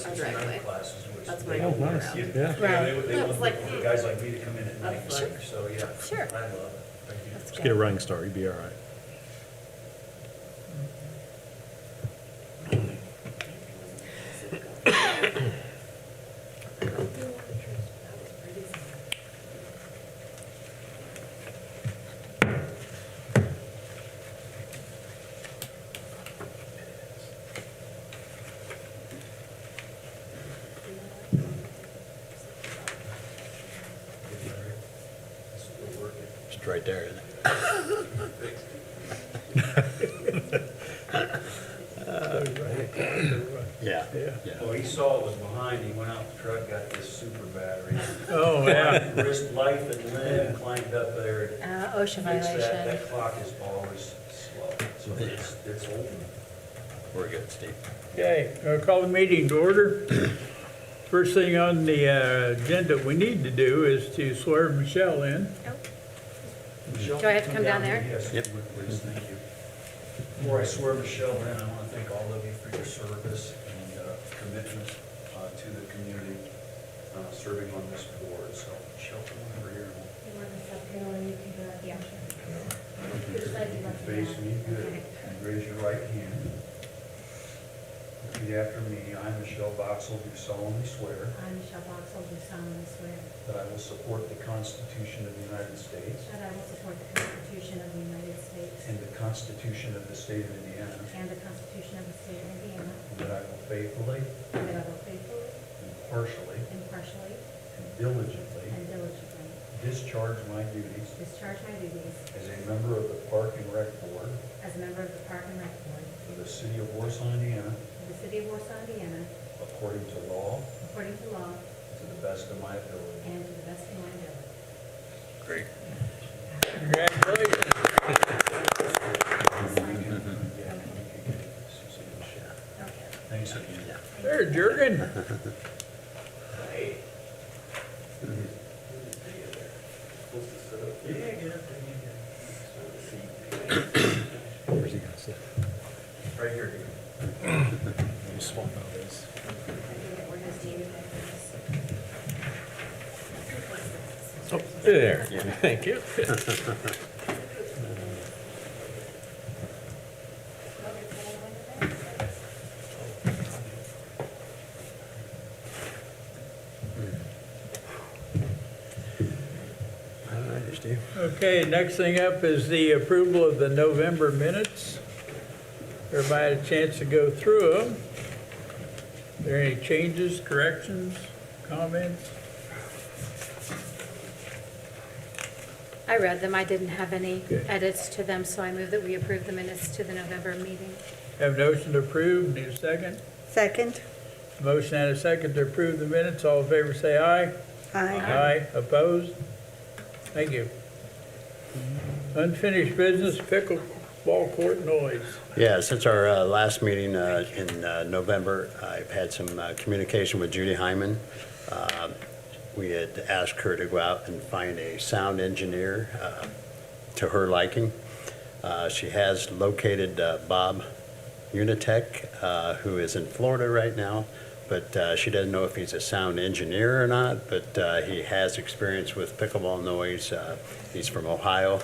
unless our it's night driveway. classes, which. That's they my don't home want around. you- Yeah. Yeah, they That want was like- the guys like me to come in at night, Sure. so yeah. Sure. I love it. Thank you. That's Just get a good. running start, you'd be all right. It's right there, isn't it? Yeah. Well, he saw it was behind, he went out the truck, got this super battery. Oh, yeah. Risked life and limb, climbed up there. OSHA Fixed that. violation. That clock is always slow, so it's old. We're good, Steve. Okay, I'll call the meeting to order. First thing on the agenda we need to do is to swear Michelle in. Michelle, Do I have to come down there? Yes, Yep. please, thank you. Before I swear Michelle in, I want to thank all of you for your service and commitment to the community, serving on this board. So Michelle, come over here. You want this up here or you can go up? Yeah. You can face me good and raise your right hand. Repeat after me. I, Michelle Boxell, do solemnly swear I, Michelle Boxell, do solemnly swear that I will support the Constitution of the United States that I will support the Constitution of the United States and the Constitution of the State of Indiana, and the Constitution of the State of Indiana, and that I will faithfully, and that I will faithfully, impartially, impartially, and diligently and diligently discharge my duties discharge my duties as a member of the Park and Rec Board as a member of the Park and Rec Board for the City of Warsaw, Indiana, of the City of Warsaw, Indiana, according to law, according to law to the best of my ability. and to the best of my ability. Great. Congratulations. Thanks again. There, Jurgen. Yeah, get up there. Where's he gonna sit? Right here. We'll swap out this. Oh, there, thank you. All right, Steve. Okay, next thing up is the approval of the November minutes. Everybody had a chance to go through them. Are there any changes, corrections, comments? I read them. I didn't have any Good. edits to them, so I move that we approve the minutes to the November meeting. Have a motion to approve, need a second? Second. Motion and a second to approve the minutes, all in favor say aye. Aye. Opposed? Thank you. Unfinished business, pickleball court noise. Yeah, since our last meeting in November, I've had some communication with Judy Hyman. We had asked her to go out and find a sound engineer to her liking. She has located Bob Unitek, who is in Florida right now, but she doesn't know if he's a sound engineer or not, but he has experience with pickleball noise. He's from Ohio.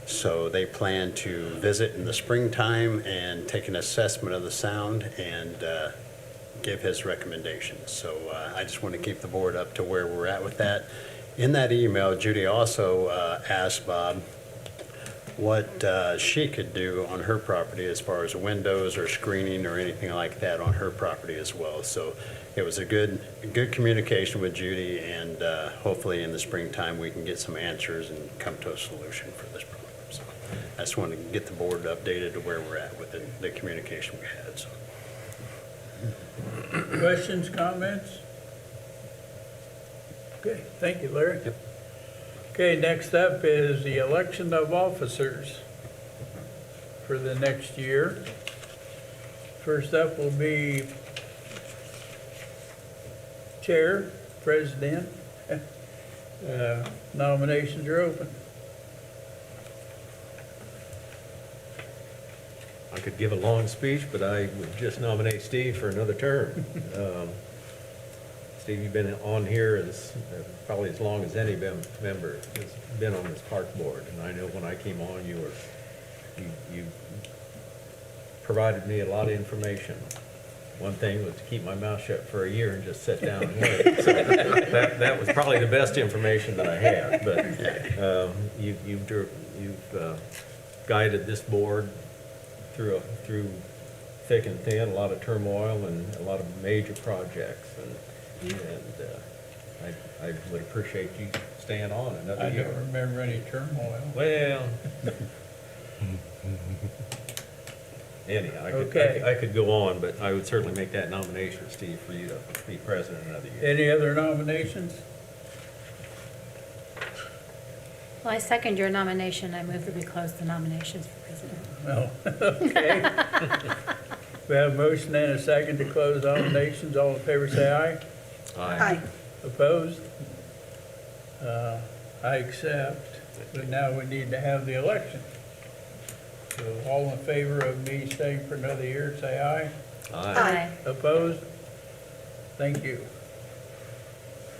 So they plan to visit in the springtime and take an assessment of the sound and give his recommendations. So I just want to keep the board up to where we're at with that. In that email, Judy also asked Bob what she could do on her property as far as windows or screening or anything like that on her property as well. So it was a good communication with Judy, and hopefully in the springtime we can get some answers and come to a solution for this problem. So I just wanted to get the board updated to where we're at with the communication we had. So. Questions, comments? Okay, thank you, Larry. Yep. Okay, next up is the election of officers for the next year. First up will be chair, president. Nominations are open. I could give a long speech, but I would just nominate Steve for another term. Steve, you've been on here probably as long as any member has been on this park board. And I know when I came on, you provided me a lot of information. One thing was to keep my mouth shut for a year and just sit down and wait. So that was probably the best information that I had. But you've guided this board through thick and thin, a lot of turmoil and a lot of major projects. And I would appreciate you staying on another I year. don't remember any turmoil. Well. Anyhow, Okay. I could go on, but I would certainly make that nomination, Steve, for you to be president another year. Any other nominations? Well, I second your nomination. I move that we close the nominations for president. No. Okay. We have a motion and a second to close nominations. All in favor, say aye. Aye. Opposed? I accept, but now we need to have the election. So all in favor of me staying for another year, say aye. Aye. Opposed? Thank you.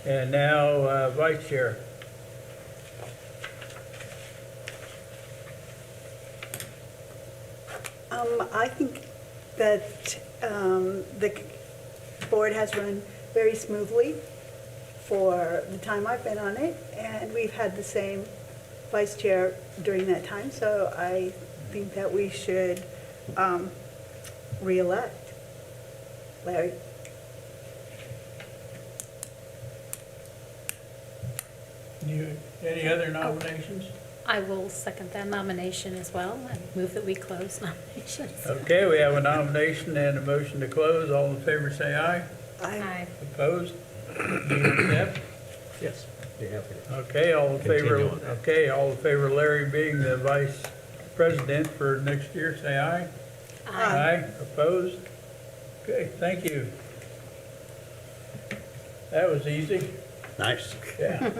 And now, Vice Chair. I think that the board has run very smoothly for the time I've been on it, and we've had the same vice chair during that time, so I think that we should re-elect Larry. Any other nominations? I will second that nomination as well and move that we close nominations. Okay, we have a nomination and a motion to close. All in favor, say aye. Aye. Opposed? Do you accept? Yes, be happy to. Okay, all in favor, Continue on that. okay, all in favor of Larry being the vice president for next year, say aye. Aye. Opposed? Okay, thank you. That was easy, Nice. yeah.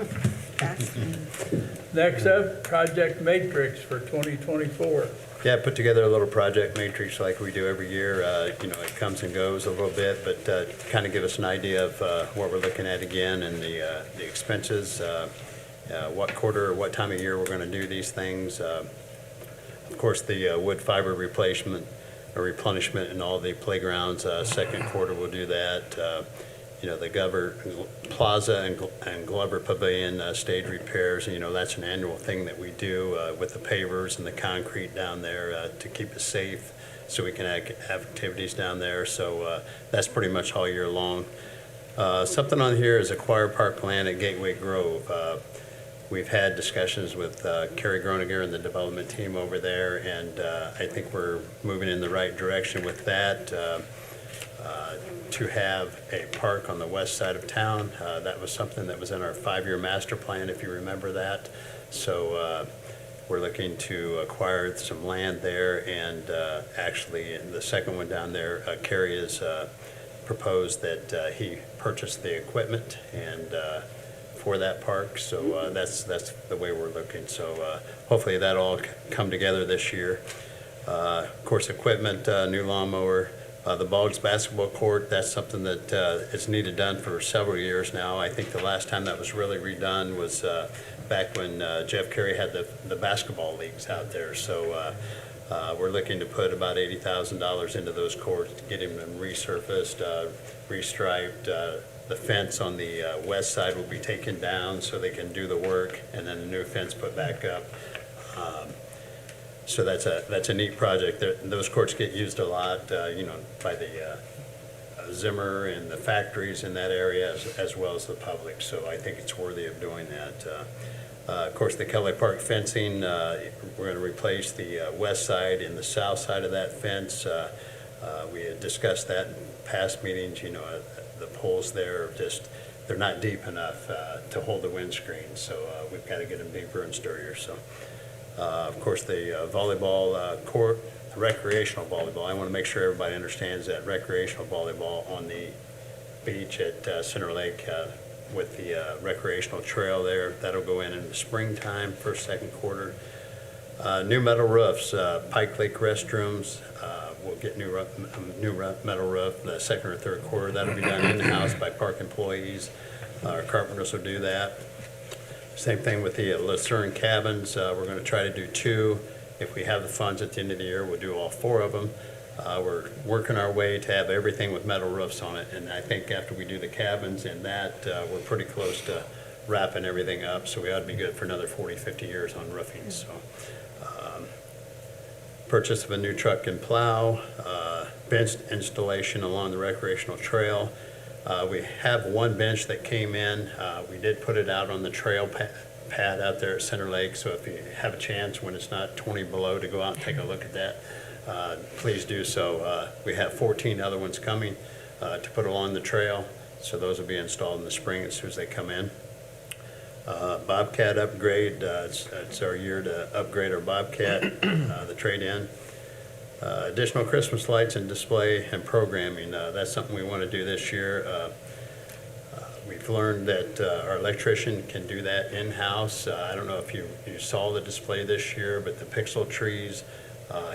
Next up, Project Matrix for 2024. Yeah, put together a little project matrix like we do every year. It comes and goes a little bit, but kind of give us an idea of what we're looking at again and the expenses, what quarter or what time of year we're going to do these things. Of course, the wood fiber replacement or replenishment in all the playgrounds, second quarter we'll do that. The Glover Plaza and Glover Pavilion stage repairs, that's an annual thing that we do with the pavers and the concrete down there to keep it safe so we can have activities down there. So that's pretty much all year long. Something on here is acquire park land at Gateway Grove. We've had discussions with Kerry Groniger and the development team over there, and I think we're moving in the right direction with that. To have a park on the west side of town. That was something that was in our 5-year master plan, if you remember that. So we're looking to acquire some land there, and actually, in the second one down there, Kerry has proposed that he purchase the equipment and for that park. So that's the way we're looking. So hopefully that'll all come together this year. Of course, equipment, new lawnmower. The Boggs basketball court, that's something that is needed done for several years now. I think the last time that was really redone was back when Jeff Carey had the basketball leagues out there. So we're looking to put about $80,000 into those courts to get them resurfaced, restriped. The fence on the west side will be taken down so they can do the work, and then the new fence put back up. So that's a neat project. Those courts get used a lot, by the Zimmer and the factories in that area, as well as the public. So I think it's worthy of doing that. Of course, the Kelly Park fencing, we're going to replace the west side and the south side of that fence. We had discussed that in past meetings. The poles there they're not deep enough to hold the windscreen. So we've got to get them deeper and sturdier. So. Of course, the volleyball court, the recreational volleyball. I want to make sure everybody understands that recreational volleyball on the beach at Center Lake with the recreational trail there. That'll go in the springtime, first, second quarter. New metal roofs, Pike Lake restrooms, we'll get new metal roof in the second or third quarter. That'll be done in-house by park employees. Our carpenters will do that. Same thing with the Lucerne cabins. We're going to try to do 2. If we have the funds at the end of the year, we'll do all 4 of them. We're working our way to have everything with metal roofs on it, and I think after we do the cabins and that, we're pretty close to wrapping everything up, so we ought to be good for another 40, 50 years on roofing, so. Purchase of a new truck and plow, bench installation along the recreational trail. We have one bench that came in. We did put it out on the trail pad out there at Center Lake, so if you have a chance when it's not 20 below to go out and take a look at that, please do so. We have 14 other ones coming to put along the trail, so those will be installed in the spring as soon as they come in. Bobcat upgrade, it's our year to upgrade our Bobcat, the trade-in. Additional Christmas lights and display and programming, that's something we want to do this year. We've learned that our electrician can do that in-house. I don't know if you saw the display this year, but the pixel trees,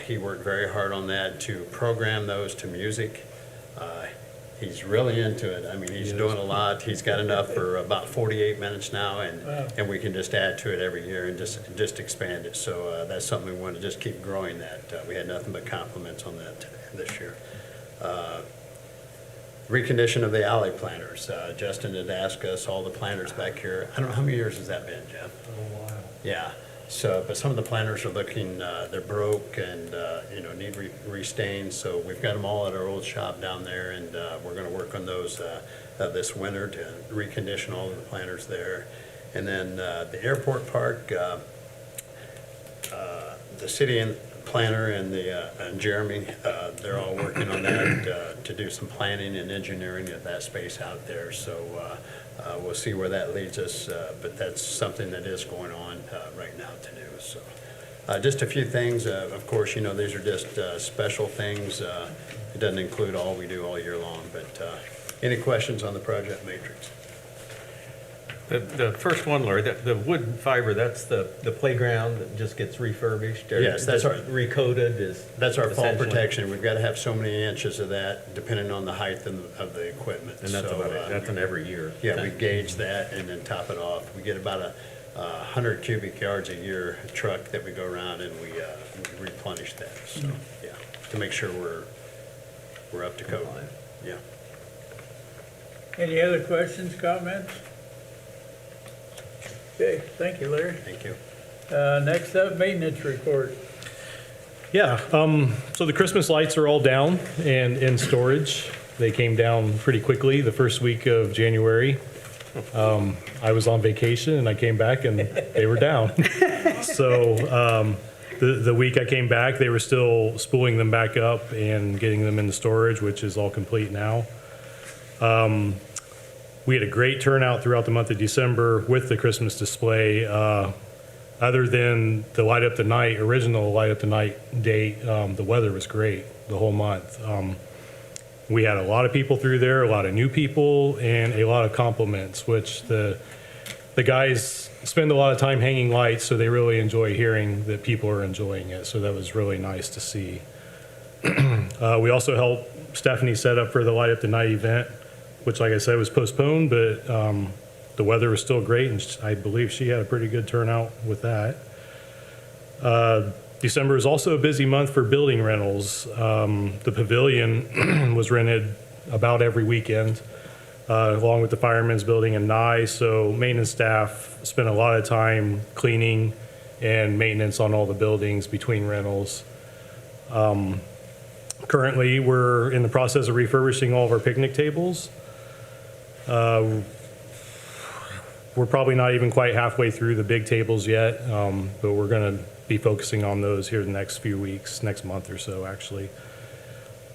he worked very hard on that to program those to music. He's really into it. I mean, he's doing a lot. He's got enough for about 48 minutes now, and we can just add to it every year and just expand it. So that's something we want to just keep growing that. We had nothing but compliments on that this year. Recondition of the alley planters. Justin had asked us, all the planters back here, I don't know, how many years has that been, Jeff? A while. Yeah, so, but some of the planters are looking, they're broke and, need re-stains, so we've got them all at our old shop down there, and we're gonna work on those this winter to recondition all of the planters there. And then the airport park, the city and planner and and Jeremy, they're all working on that to do some planning and engineering of that space out there, so we'll see where that leads us, but that's something that is going on right now to do. So, just a few things. Of course, these are just special things. It doesn't include all we do all year long. But any questions on the project matrix? The first one, Larry, the wood and fiber, that's the playground that just gets refurbished? Or Yes, that's just our- recoded? That's our fall essentially- protection. We've got to have so many inches of that, depending on the height of the equipment. And that's So, about it, that's an every year Yeah, we thing. gauge that and then top it off. We get about 100 cubic yards a year truck that we go around and we replenish that. So, yeah, to make sure we're up to code. Yeah. Any other questions, comments? Okay, thank you, Larry. Thank you. Next up, maintenance report. Yeah, so the Christmas lights are all down and in storage. They came down pretty quickly the first week of January. I was on vacation and I came back and they were down. So the week I came back, they were still spooling them back up and getting them into storage, which is all complete now. We had a great turnout throughout the month of December with the Christmas display. Other than the Light Up the Night, original Light Up the Night date, the weather was great the whole month. We had a lot of people through there, a lot of new people, and a lot of compliments, which the guys spend a lot of time hanging lights, so they really enjoy hearing that people are enjoying it. So that was really nice to see. We also helped Stephanie set up for the Light Up the Night event, which, like I said, was postponed, but the weather was still great, and I believe she had a pretty good turnout with that. December is also a busy month for building rentals. The pavilion was rented about every weekend, along with the firemen's building in Nye, so maintenance staff spent a lot of time cleaning and maintenance on all the buildings between rentals. Currently, we're in the process of refurbishing all of our picnic tables. We're probably not even quite halfway through the big tables yet, but we're going to be focusing on those here the next few weeks, next month or so, actually.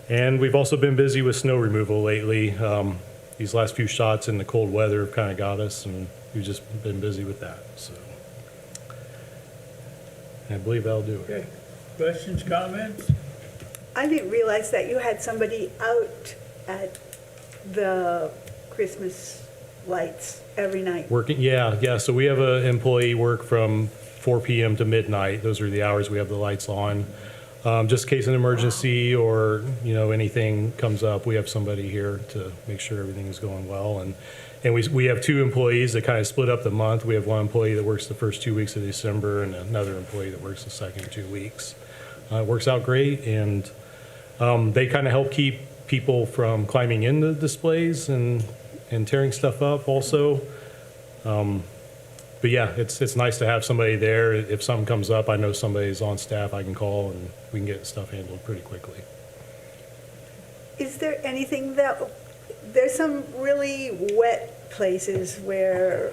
And we've also been busy with snow removal lately. These last few shots in the cold weather have kind of got us, and we've just been busy with that. So I believe that'll do it. Okay, questions, comments? I didn't realize that you had somebody out at the Christmas lights every night. Working, yeah. So we have an employee work from 4 PM to midnight. Those are the hours we have the lights on. Just in case an emergency or, anything comes up, we have somebody here to make sure everything is going well. And we have 2 employees that kind of split up the month. We have 1 employee that works the first 2 weeks of December and another employee that works the second 2 weeks. It works out great, and they kind of help keep people from climbing into displays and tearing stuff up also. But yeah, it's nice to have somebody there. If something comes up, I know somebody's on staff I can call, and we can get stuff handled pretty quickly. Is there anything there's some really wet places where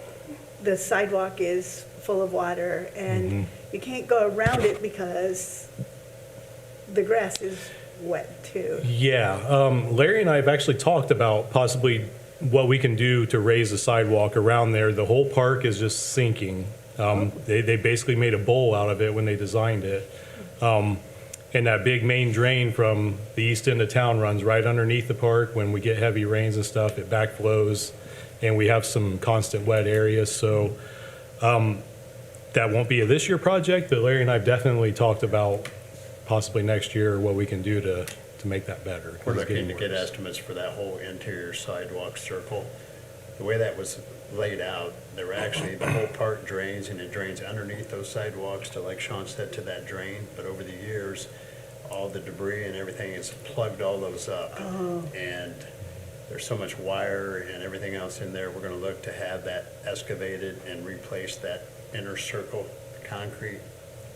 the sidewalk is full of water and you can't go around it because the grass is wet too. Yeah, Larry and I have actually talked about possibly what we can do to raise the sidewalk around there. The whole park is just sinking. They basically made a bowl out of it when they designed it. And that big main drain from the east end of town runs right underneath the park. When we get heavy rains and stuff, it backflows, and we have some constant wet areas. So that won't be a this year project, but Larry and I have definitely talked about possibly next year what we can do to make that better. We're It's looking getting to get worse. estimates for that whole interior sidewalk circle. The way that was laid out, there were actually, the whole park drains, and it drains underneath those sidewalks to, like Sean said, to that drain. But over the years, all the debris and everything has plugged all those up. And there's so much wire and everything else in there, we're gonna look to have that excavated and replace that inner circle concrete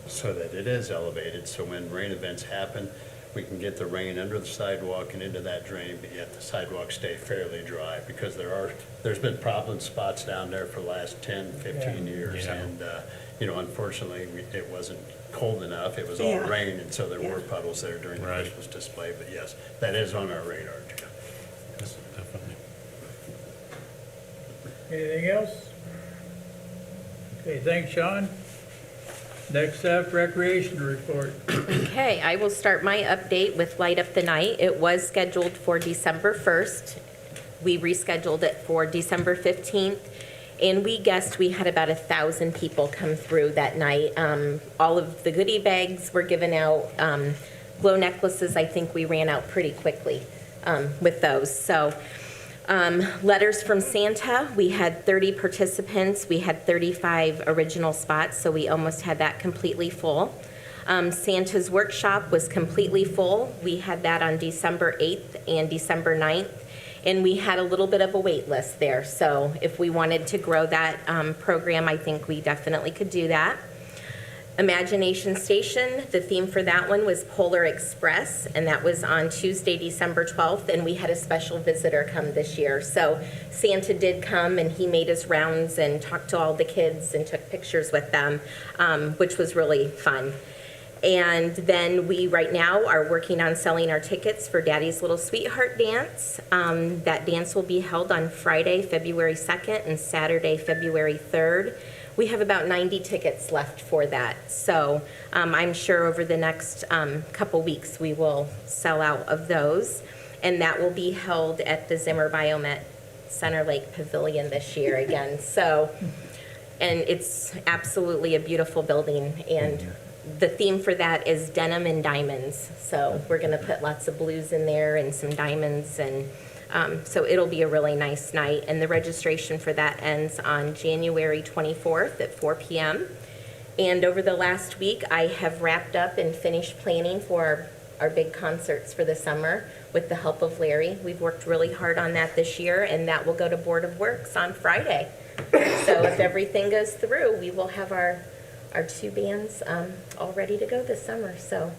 so that it is elevated, so when rain events happen, we can get the rain under the sidewalk and into that drain, but yet the sidewalk stay fairly dry, because there's been problem spots down there for the last 10, 15 years. Yeah. And, unfortunately, it wasn't cold enough, it was all Yeah. rain, and so there were Yeah. puddles there during the Right. Christmas display. But yes, that is on our radar too. Yes, definitely. Anything else? Okay, thanks, Sean. Next up, recreation report. Okay, I will start my update with Light Up the Night. It was scheduled for December 1st. We rescheduled it for December 15th, and we guessed we had about 1,000 people come through that night. All of the goodie bags were given out. Glow necklaces, I think we ran out pretty quickly with those. So letters from Santa, we had 30 participants. We had 35 original spots, so we almost had that completely full. Santa's workshop was completely full. We had that on December 8th and December 9th, and we had a little bit of a wait list there. So if we wanted to grow that program, I think we definitely could do that. Imagination Station, the theme for that one was Polar Express, and that was on Tuesday, December 12th, and we had a special visitor come this year. So Santa did come, and he made his rounds and talked to all the kids and took pictures with them, which was really fun. And then we, right now, are working on selling our tickets for Daddy's Little Sweetheart Dance. That dance will be held on Friday, February 2nd, and Saturday, February 3rd. We have about 90 tickets left for that. So I'm sure over the next couple weeks, we will sell out of those. And that will be held at the Zimmer Biomet Center Lake Pavilion this year again. So, and it's absolutely a beautiful building. And the theme for that is denim and diamonds. So we're going to put lots of blues in there and some diamonds, and so it'll be a really nice night. And the registration for that ends on January 24th at 4 p.m. And over the last week, I have wrapped up and finished planning for our big concerts for the summer with the help of Larry. We've worked really hard on that this year, and that will go to Board of Works on Friday. So if everything goes through, we will have our 2 bands all ready to go this summer. So,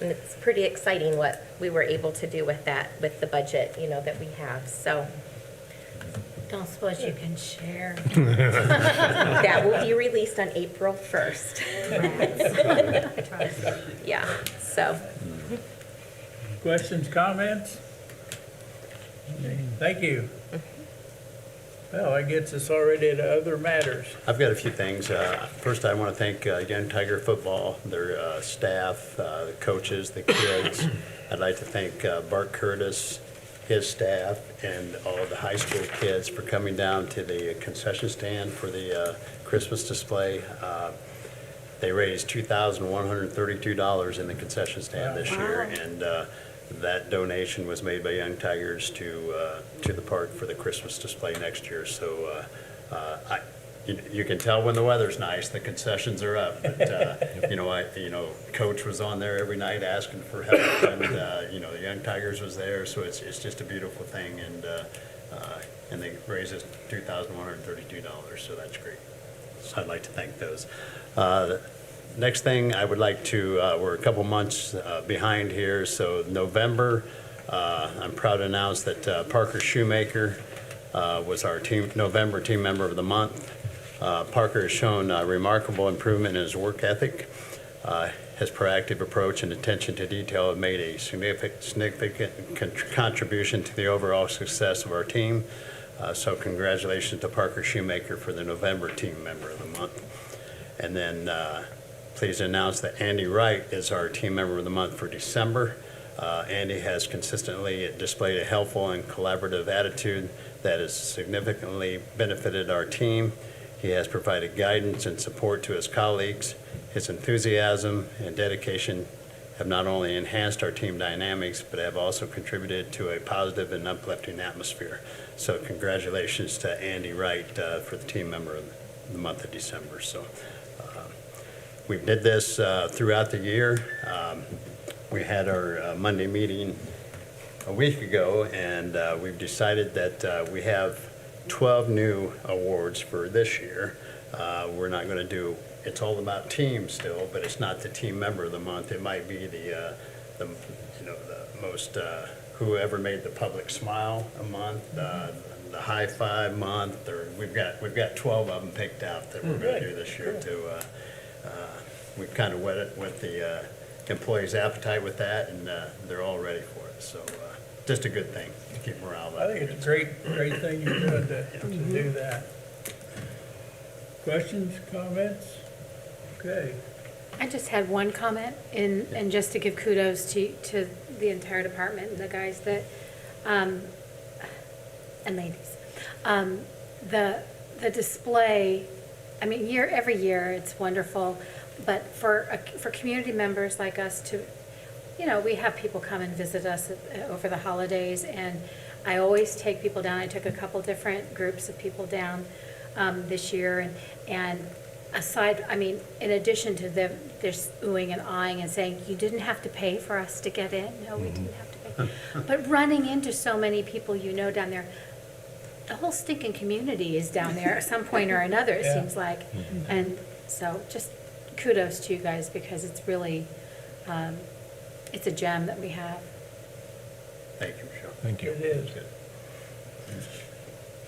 and it's pretty exciting what we were able to do with that, with the budget, that we have. So Don't suppose you can share. that will be released on April 1st. Yeah, so. Questions, comments? Thank you. Well, that gets us already to other matters. I've got a few things. First, I want to thank Young Tiger Football, their staff, the coaches, the kids. I'd like to thank Bart Curtis, his staff, and all the high school kids for coming down to the concession stand for the Christmas display. They raised $2,132 in the concession stand this year, Wow. and that donation was made by Young Tigers to the park for the Christmas display next year. So you can tell when the weather's nice, the concessions are up. But Coach was on there every night asking for help, and the Young Tigers was there. So it's just a beautiful thing, and they raised us $2,132. So that's great. So I'd like to thank those. Next thing, I would like to, we're a couple months behind here, so November, I'm proud to announce that Parker Shoemaker was our November Team Member of the Month. Parker has shown remarkable improvement in his work ethic. His proactive approach and attention to detail have made a significant contribution to the overall success of our team. So congratulations to Parker Shoemaker for the November Team Member of the Month. And then pleased to announce that Andy Wright is our Team Member of the Month for December. Andy has consistently displayed a helpful and collaborative attitude that has significantly benefited our team. He has provided guidance and support to his colleagues. His enthusiasm and dedication have not only enhanced our team dynamics, but have also contributed to a positive and uplifting atmosphere. So congratulations to Andy Wright for the Team Member of the month of December. So we did this throughout the year. We had our Monday meeting a week ago, and we've decided that we have 12 new awards for this year. We're not going to do, it's all about teams still, but it's not the Team Member of the Month. It might be the most, whoever made the public smile a month, the high five month, or we've got 12 of them picked out that we're going to do this year too. We've kind of whet the employees' appetite with that, and they're all ready for it. So just a good thing to keep morale up. I think it's a great thing you're doing to do that. Questions, comments? Okay. I just had one comment, and just to give kudos to the entire department and the guys that, and ladies. The display, I mean, every year, it's wonderful, but for community members like us to, we have people come and visit us over the holidays, and I always take people down. I took a couple different groups of people down this year, and aside, I mean, in addition to them, there's oohing and eyeing and saying, you didn't have to pay for us to get in. No, we didn't have to pay. But running into so many people down there, the whole stinking community is down there at some point or another, it Yeah. seems like. And so just kudos to you guys, because it's really, it's a gem that we have. Thank you, Michelle. Thank you. It is.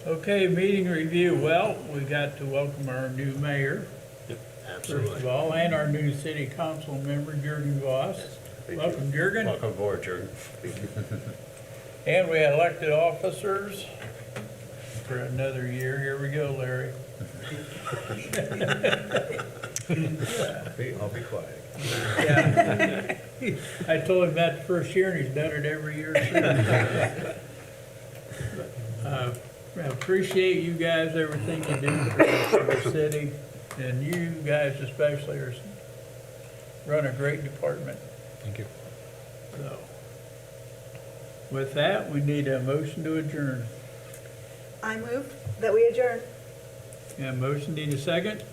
Okay, meeting review. Well, we got to welcome our new mayor, Yep, first of absolutely. all, and our new city council member, Jürgen Voss. Welcome, Jürgen. Welcome aboard, Jürgen. And we had elected officers for another year. Here we go, Larry. I'll be quiet. Yeah. I told him that the first year, and he's done it every year since. I appreciate you guys, everything you do for the city, and you guys especially run a great department. Thank you. So, with that, we need a motion to adjourn. I move that we adjourn. Yeah, motion, need a second?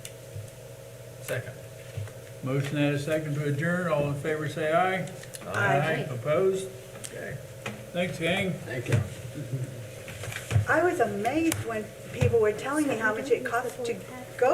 Second. Motion and a second to adjourn. All in favor, say aye. Aye. Opposed? Okay. Thanks, gang. Thank you. I was amazed when people were telling me how much it costs to go